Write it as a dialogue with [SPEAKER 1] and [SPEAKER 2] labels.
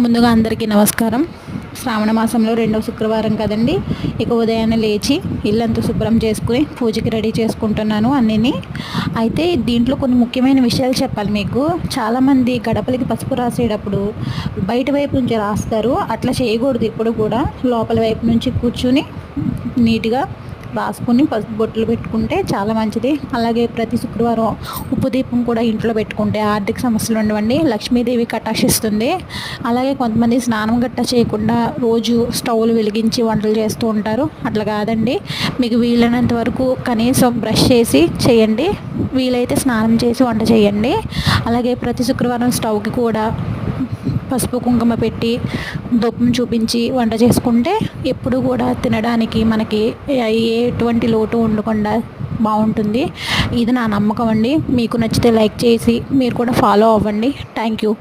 [SPEAKER 1] ముందుగా అందరికీ నమస్కారం. శ్రావణ మాసంలో రెండవ శుక్రవారం కదండి. ఇక ఉదయాన్నే లేచి ఇల్లంతా శుభ్రం చేసుకుని పూజకి రెడీ చేసుకుంటున్నాను అన్నీని. అయితే దీంట్లో కొన్ని ముఖ్యమైన విషయాలు చెప్పాలి మీకు. చాలామంది గడపలకి పసుపు రాసేటప్పుడు బయట వైపు నుంచి రాస్తారు. అట్లా చేయకూడదు. ఇప్పుడు కూడా లోపల వైపు నుంచి కూర్చుని నీట్గా రాసుకొని పసుపు బొట్లు పెట్టుకుంటే చాలా మంచిది. అలాగే ప్రతి శుక్రవారం ఉప్పు దీపం కూడా ఇంట్లో పెట్టుకుంటే ఆర్థిక సమస్యలు ఉండవండి, లక్ష్మీదేవి కటాక్షిస్తుంది. అలాగే కొంతమంది స్నానం గట్ట చేయకుండా రోజు స్టవ్లు వెలిగించి వంటలు చేస్తూ ఉంటారు. అట్లా కాదండి, మీకు వీలైనంత వరకు కనీసం బ్రష్ చేసి చేయండి, వీలైతే స్నానం చేసి వంట చేయండి. అలాగే ప్రతి శుక్రవారం స్టవ్కి కూడా పసుపు కుంకుమ పెట్టి దూపం చూపించి వంట చేసుకుంటే ఎప్పుడు కూడా తినడానికి మనకి ఎటువంటి లోటు ఉండకుండా బాగుంటుంది. ఇది నా నమ్మకం అండి. మీకు నచ్చితే లైక్ చేసి మీరు కూడా ఫాలో అవ్వండి. Thank you.